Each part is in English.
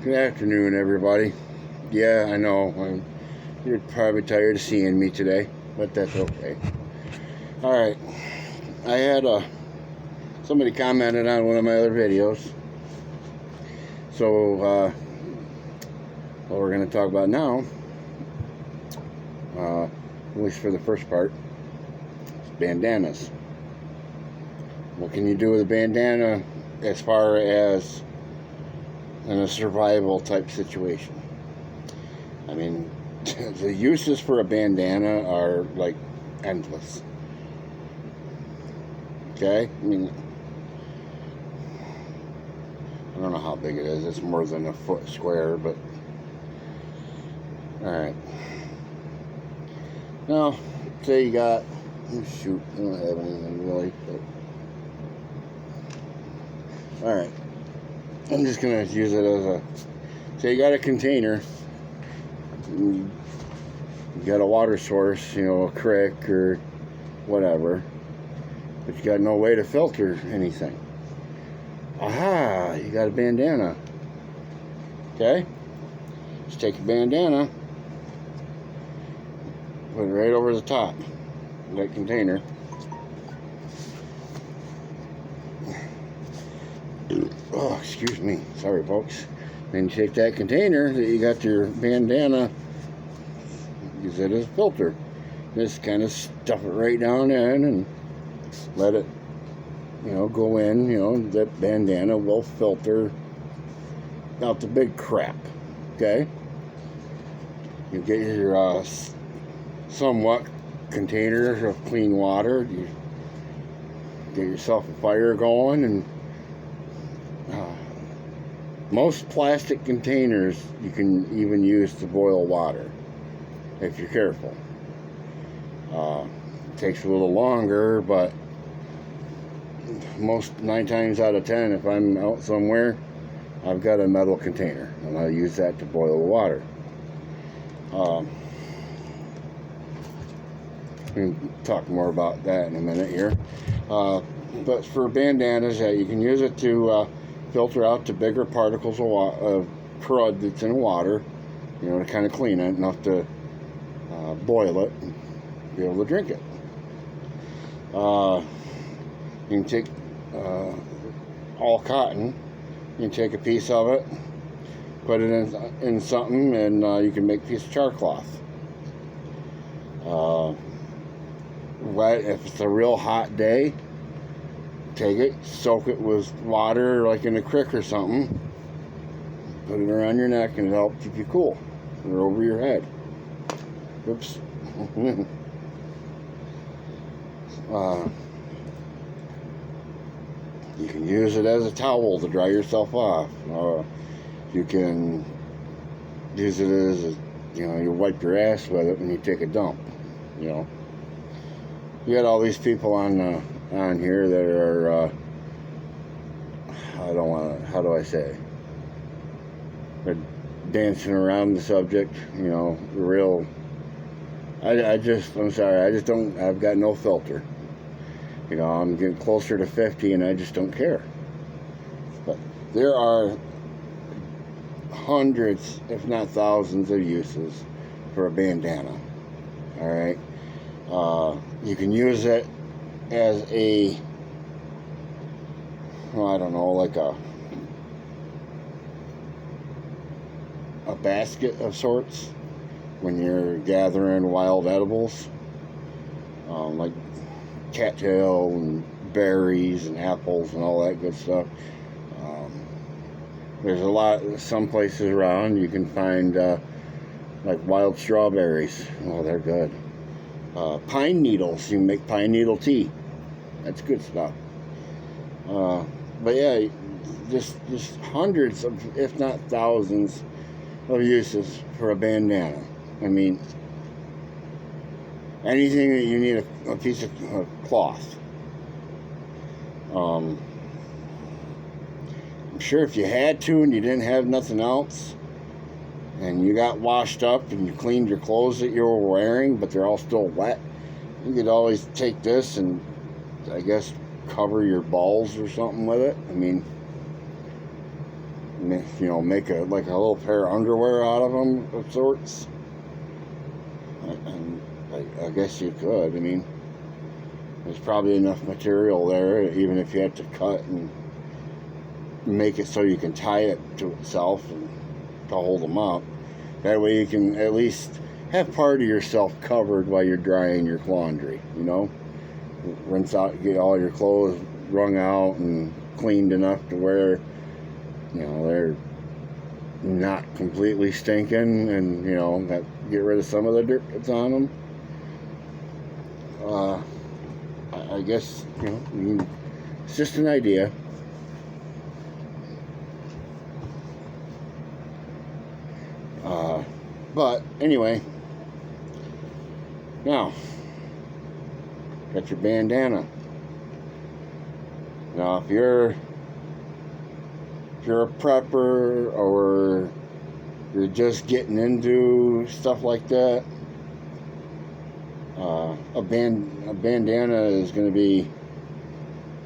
Good afternoon, everybody. Yeah, I know. You're probably tired of seeing me today, but that's okay. Alright. I had somebody commented on one of my other videos. So, what we're going to talk about now, at least for the first part, is bandanas. What can you do with a bandana as far as in a survival type situation? I mean, the uses for a bandana are like endless. Okay? I mean, I don't know how big it is. It's more than a foot square, but alright. Now, say you got, shoot, I don't have anything really, but alright. I'm just going to use it as a, say you got a container, you got a water source, a creek or whatever, but you got no way to filter anything. Aha, you got a bandana. Okay? Just take a bandana, put it right over the top of that container. Oh, excuse me. Sorry, folks. Then you take that container that you got your bandana, use it as a filter. Just kind of stuff it right down in and let it, go in. That bandana will filter out the big crap. Okay? You get your somewhat containers of clean water. You get yourself a fire going, and most plastic containers you can even use to boil water if you're careful. It takes a little longer, but 9 times out of 10, if I'm out somewhere, I've got a metal container, and I'll use that to boil the water. We can talk more about that in a minute here. But for bandanas, you can use it to filter out the bigger particles of crud that's in the water, to kind of clean it enough to boil it and be able to drink it. You can take all cotton, you can take a piece of it, put it in something, and you can make a piece of char cloth. If it's a real hot day, take it, soak it with water like in a creek or something, put it around your neck, and it'll help keep you cool, or over your head. Oops. You can use it as a towel to dry yourself off. You can use it as you wipe your ass with it when you take a dump. You got all these people on here that are how do I say? They're dancing around the subject. I'm sorry. I've got no filter. I'm getting closer to 50, and I just don't care. But there are hundreds, if not thousands, of uses for a bandana. All right. You can use it as like a basket of sorts when you're gathering wild edibles, like cattail and berries and apples and all that good stuff. There's some places around you can find like wild strawberries. Oh, they're good. Pine needles. You can make pine needle tea. That's good stuff. But yeah, just hundreds of, if not thousands, of uses for a bandana. I mean, anything that you need a piece of cloth. I'm sure if you had to and you didn't have nothing else, and you got washed up and you cleaned your clothes that you were wearing, but they're all still wet, you could always take this and, I guess, cover your balls or something with it. I mean, you know, make a little pair of underwear out of them of sorts. And I guess you could. I mean, there's probably enough material there, even if you had to cut and make it so you can tie it to itself and to hold them up. That way you can at least have part of yourself covered while you're drying your laundry, you know. Rinse out, get all your clothes wrung out and cleaned enough to where, you know, they're not completely stinking, and, you know, get rid of some of the dirt that's on them. I guess, you know, I mean, it's just an idea. But anyway, now got your bandana. Now, if you're a prepper or you're just getting into stuff like that, a bandana is going to be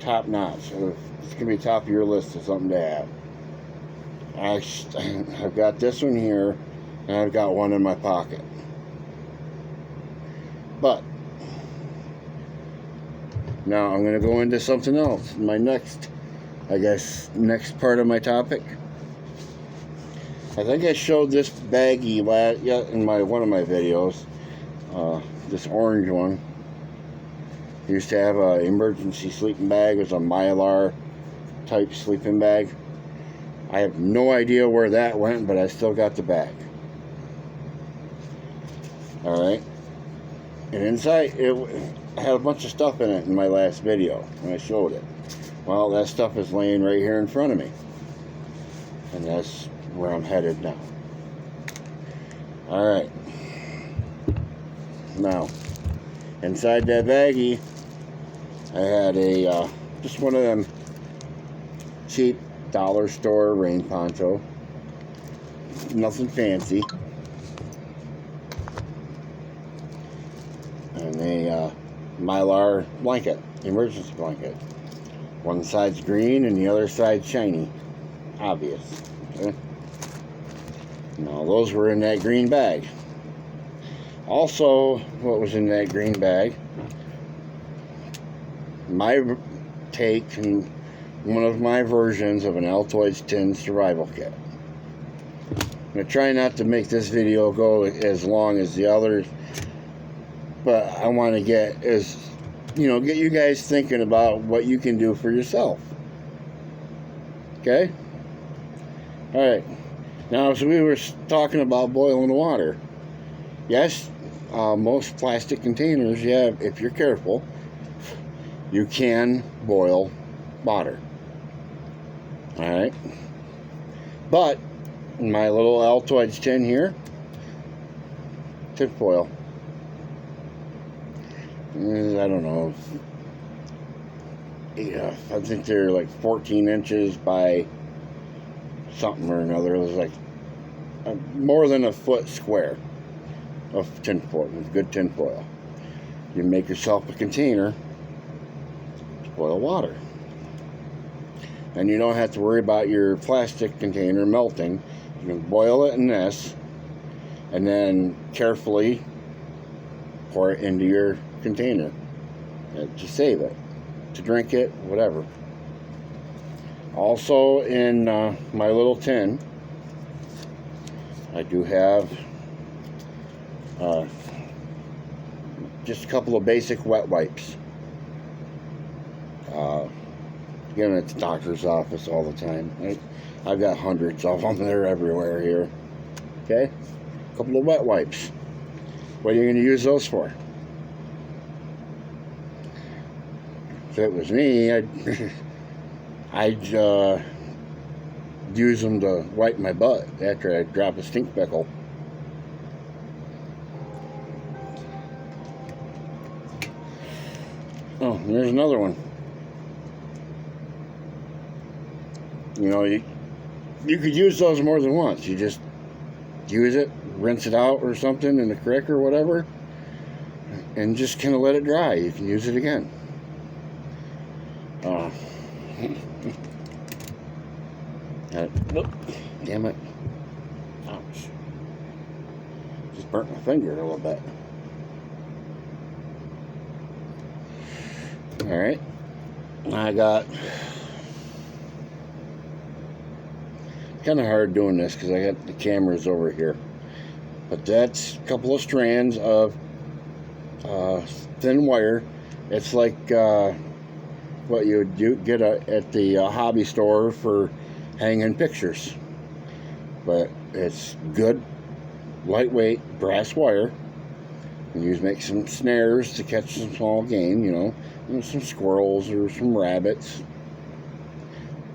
top notch. It's going to be top of your list of something to have. I've got this one here, and I've got one in my pocket. But now I'm going to go into something else. My next part of my topic. I think I showed this baggie in one of my videos. This orange one. I used to have an emergency sleeping bag. It was a Mylar type sleeping bag. I have no idea where that went, but I still got the bag. Alright. And inside, it had a bunch of stuff in it in my last video when I showed it. Well, that stuff is laying right here in front of me. And that's where I'm headed now. Alright. Now, inside that baggie, I had just one of them cheap dollar store rain poncho. Nothing fancy. And a Mylar blanket, emergency blanket. One side's green and the other side's shiny. Obvious. Okay? Now, those were in that green bag. Also, what was in that green bag, my take and one of my versions of an Altoids tin survival kit. I'm going to try not to make this video go as long as the others, but I want to get you guys thinking about what you can do for yourself. Okay? Alright. Now, so we were talking about boiling water. Yes, most plastic containers, yeah, if you're careful, you can boil water. Alright? But, in my little Altoids tin here, tin foil. I don't know. Yeah, I think they're like 14 inches by something or another. It was like more than a foot square of tin foil, good tin foil. You make yourself a container to boil water. And you don't have to worry about your plastic container melting. You can boil it in this and then carefully pour it into your container to save it, to drink it, whatever. Also, in my little tin, I do have just a couple of basic wet wipes. Again, at the doctor's office all the time. I've got hundreds of them. They're everywhere here. Okay? A couple of wet wipes. What are you going to use those for? If it was me, I'd use them to wipe my butt after I drop a stink pickle. Oh, and there's another one. You know, you could use those more than once. You just use it, rinse it out or something in the creek or whatever, and just kind of let it dry. You can use it again. Nope. Damn it. Ouch. Just burnt my finger a little bit. Alright. I got... kind of hard doing this because I got the cameras over here. But that's a couple of strands of thin wire. It's like what you would get at the hobby store for hanging pictures. But it's good, lightweight brass wire. And you make some snares to catch some small game, you know, some squirrels or some rabbits.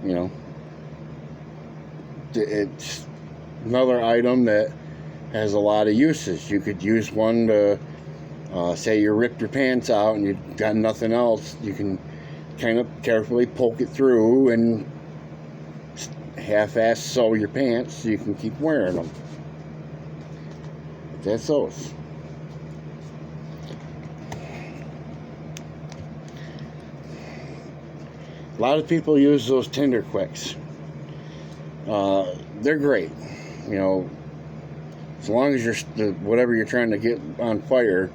You know, it's another item that has a lot of uses. You could use one to, say you ripped your pants out and you've got nothing else. You can kind of carefully poke it through and half-ass sew your pants so you can keep wearing them. But that's those. A lot of people use those Tinder Quicks. They're great, you know, as long as whatever you're trying to get on fire,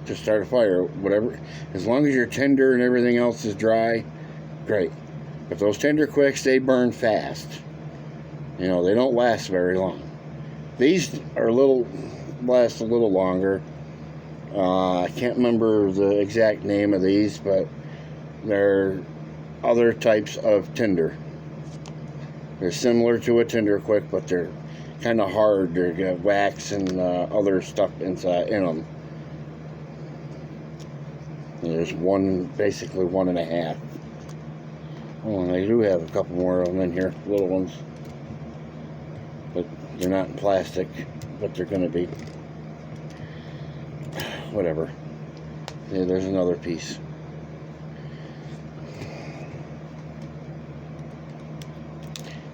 to start a fire, whatever, as long as your tinder and everything else is dry, great. But those Tinder Quicks, they burn fast. You know, they don't last very long. These are last a little longer. I can't remember the exact name of these, but they're other types of tinder. They're similar to a Tinder Quick, but they're kind of hard. They got wax and other stuff inside in them. And there's basically 1.5. Oh, and I do have a couple more of them in here, little ones. But they're not in plastic, but they're going to be. Whatever. Yeah, there's another piece.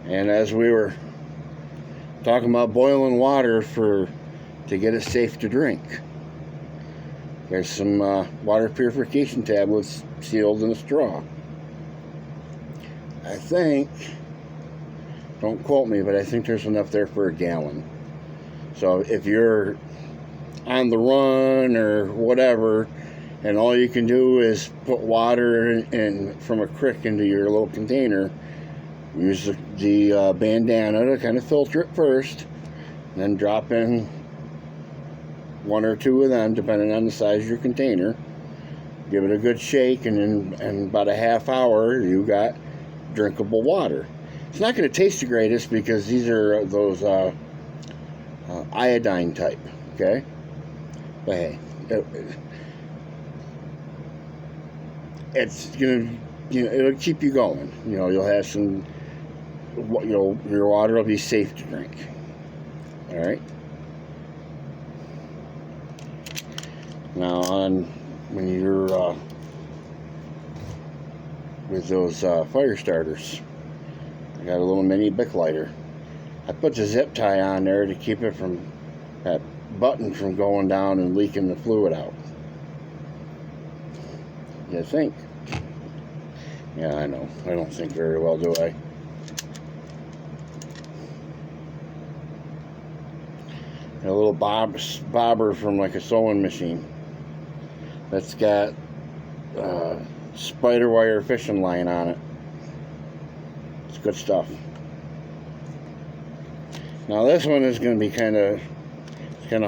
And as we were talking about boiling water to get it safe to drink, there's some water purification tablets sealed in a straw. I think, don't quote me, but I think there's enough there for a gallon. So if you're on the run or whatever, and all you can do is put water in from a creek into your little container, use the bandana to kind of filter it first, and then drop in 1 or 2 of them, depending on the size of your container. Give it a good shake, and in about a half hour, you got drinkable water. It's not going to taste the greatest because these are those iodine type, okay? But hey, it's going to, you know, it'll keep you going. You know, you'll have some, you know, your water will be safe to drink. All right. Now, when you're with those fire starters, I got a little mini Bic lighter. I put the zip tie on there to keep it from that button from going down and leaking the fluid out. You think? Yeah, I know. I don't think very well, do I? A little bobber from like a sewing machine that's got spider wire fishing line on it. It's good stuff. Now this one is going to be kind of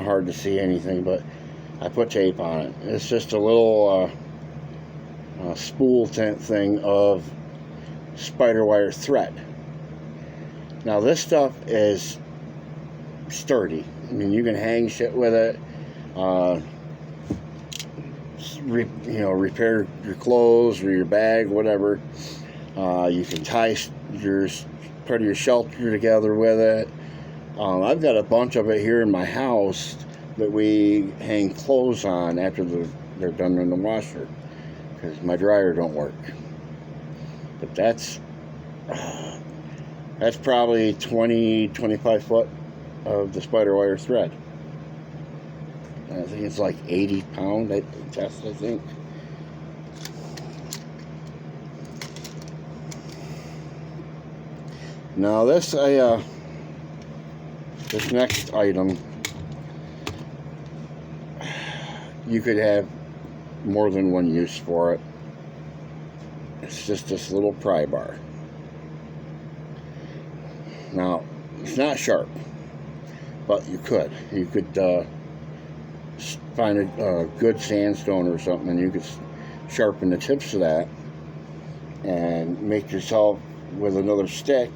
hard to see anything, but I put tape on it. It's just a little spool tent thing of spider wire thread. Now this stuff is sturdy. I mean, you can hang shit with it. You know, repair your clothes or your bag, whatever. You can tie part of your shelter together with it. I've got a bunch of it here in my house that we hang clothes on after they're done in the washer, because my dryer don't work. But that's probably 25 foot of the spider wire thread. I think it's like 80 pound, I think. Now this this next item, you could have more than one use for it. It's just this little pry bar. Now, it's not sharp, but you could find a good sandstone or something, and you could sharpen the tips of that and make yourself with another stick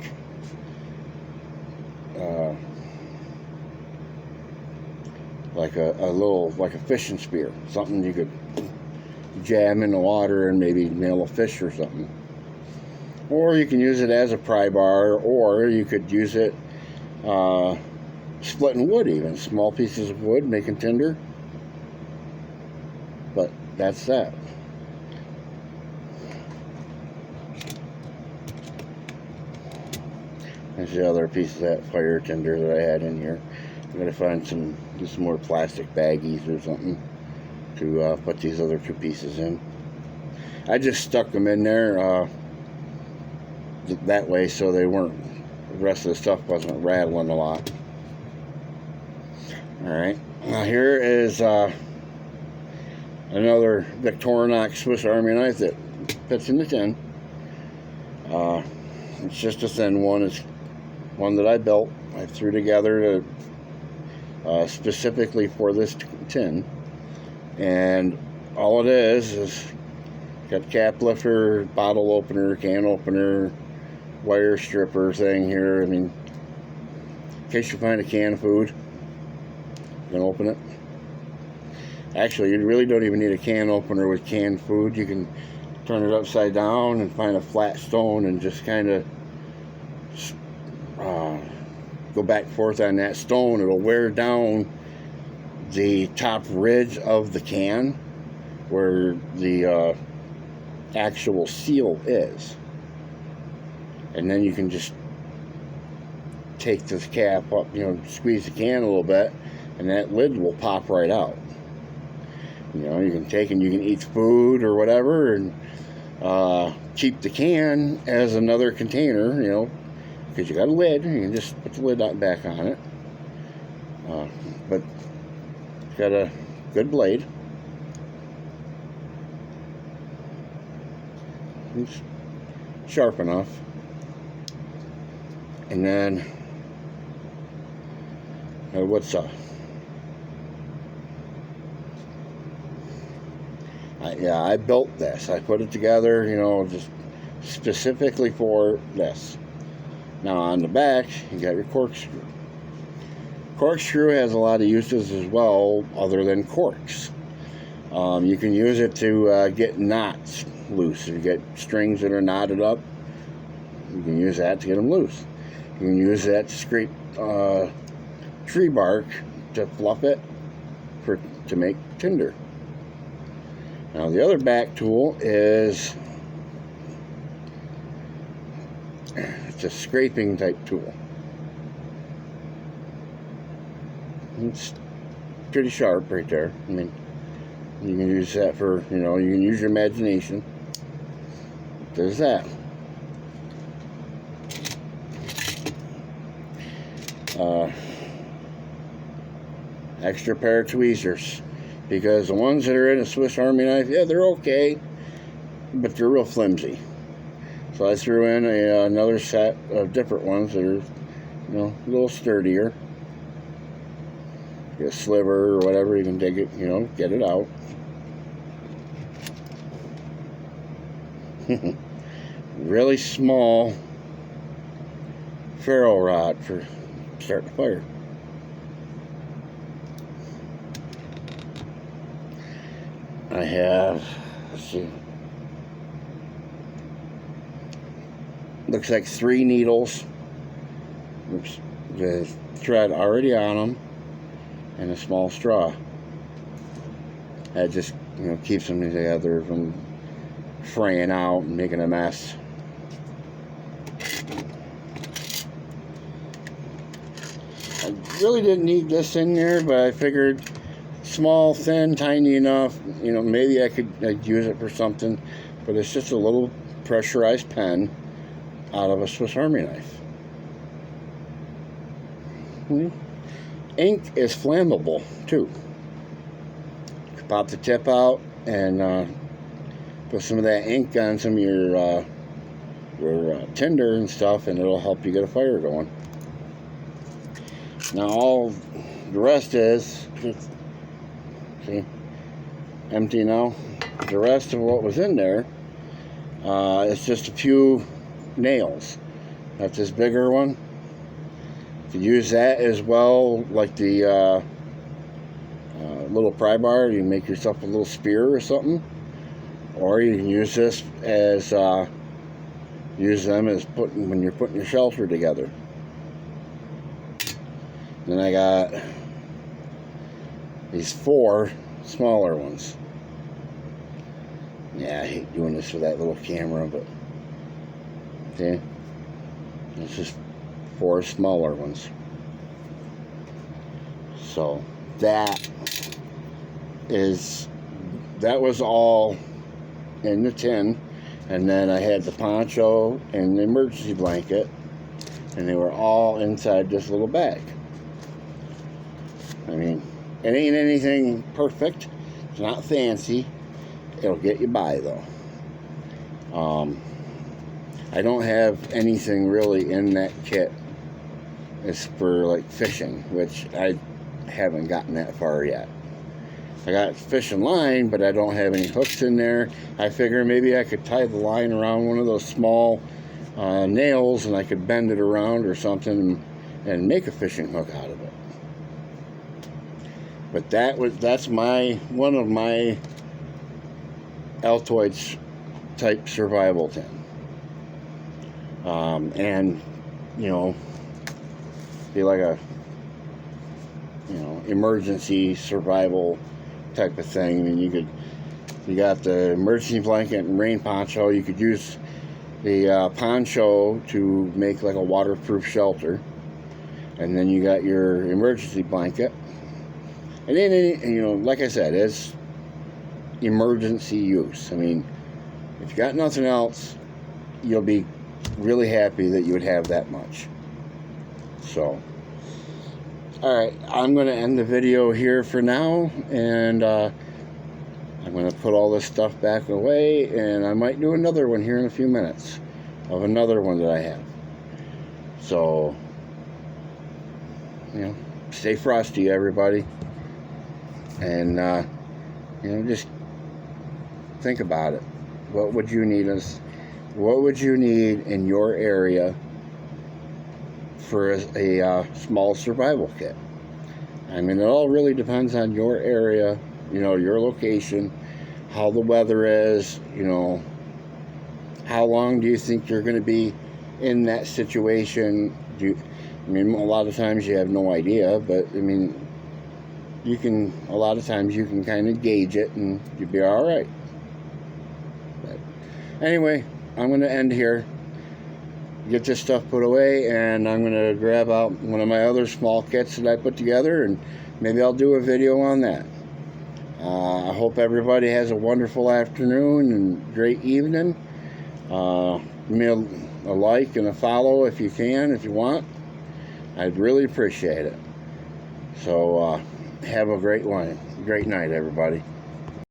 like a fishing spear, something you could jam in the water and maybe nail a fish or something. Or you can use it as a pry bar, or you could use it splitting wood, even small pieces of wood, making tinder. But that's that. There's the other piece of that fire tinder that I had in here. I'm gonna find some more plastic baggies or something to put these other two pieces in. I just stuck them in there that way so they weren't, the rest of the stuff wasn't rattling a lot. Alright, now here is another Victorinox Swiss Army knife that fits in the tin. It's just a thin one. It's one that I built. I threw together specifically for this tin, and all it is got cap lifter, bottle opener, can opener, wire stripper thing here. I mean, in case you find a can of food, you can open it. Actually, you really don't even need a can opener with canned food. You can turn it upside down and find a flat stone and just kind of go back and forth on that stone. It'll wear down the top ridge of the can where the actual seal is, and then you can just take this cap up, squeeze the can a little bit, and that lid will pop right out. You can take and you can eat food or whatever, and keep the can as another container, because you got a lid. You can just put the lid back on it. But it's got a good blade. It's sharp enough. And then, what's up? I built this. I put it together, just specifically for this. Now on the back, you got your corkscrew. Corkscrew has a lot of uses as well, other than corks. You can use it to get knots loose. If you get strings that are knotted up, you can use that to get them loose. You can use that to scrape tree bark to fluff it to make tinder. Now the other back tool is it's a scraping type tool. It's pretty sharp right there. I mean, you can use that for, you can use your imagination. There's that. Extra pair of tweezers, because the ones that are in a Swiss Army knife, yeah, they're okay, but they're real flimsy. So I threw in another set of different ones that are, a little sturdier. Get a sliver or whatever, you can dig it, get it out. Really small ferro rod for starting a fire. I have, let's see, looks like 3 needles, oops, with thread already on them, and a small straw. That just, keeps them together from fraying out and making a mess. I really didn't need this in there, but I figured small, thin, tiny enough, maybe I'd use it for something, but it's just a little pressurized pen out of a Swiss Army knife. Ink is flammable too. You pop the tip out and put some of that ink on some of your tinder and stuff, and it'll help you get a fire going. Now all the rest is just, see, empty now. The rest of what was in there, it's just a few nails. That's this bigger one. You could use that as well, like the little pry bar. You can make yourself a little spear or something, or you can use this as use them as when you're putting your shelter together. Then I got these 4 smaller ones. Yeah, I hate doing this with that little camera, but okay, it's just 4 smaller ones. So that was all in the tin, and then I had the poncho and the emergency blanket, and they were all inside this little bag. I mean, it ain't anything perfect. It's not fancy. It'll get you by, though. I don't have anything really in that kit as for like fishing, which I haven't gotten that far yet. I got fishing line, but I don't have any hooks in there. I figure maybe I could tie the line around one of those small nails, and I could bend it around or something and make a fishing hook out of it. But that's one of my Altoids type survival tin. And you know, be like a emergency survival type of thing. I mean, you got the emergency blanket and rain poncho. You could use the poncho to make like a waterproof shelter, and then you got your emergency blanket. And then, like I said, it's emergency use. I mean, if you got nothing else, you'll be really happy that you would have that much. So, alright, I'm going to end the video here for now, and I'm going to put all this stuff back away, and I might do another one here in a few minutes of another one that I have. So, stay frosty, everybody. And, just think about it. What would you need in your area for a small survival kit? I mean, it all really depends on your area, your location, how the weather is, how long do you think you're going to be in that situation? A lot of times you have no idea, but, a lot of times you can kind of gauge it and you'll be all right. But anyway, I'm going to end here, get this stuff put away, and I'm going to grab out one of my other small kits that I put together, and maybe I'll do a video on that. I hope everybody has a wonderful afternoon and great evening. Give me a like and a follow if you can, if you want. I'd really appreciate it. So, have a great night, everybody.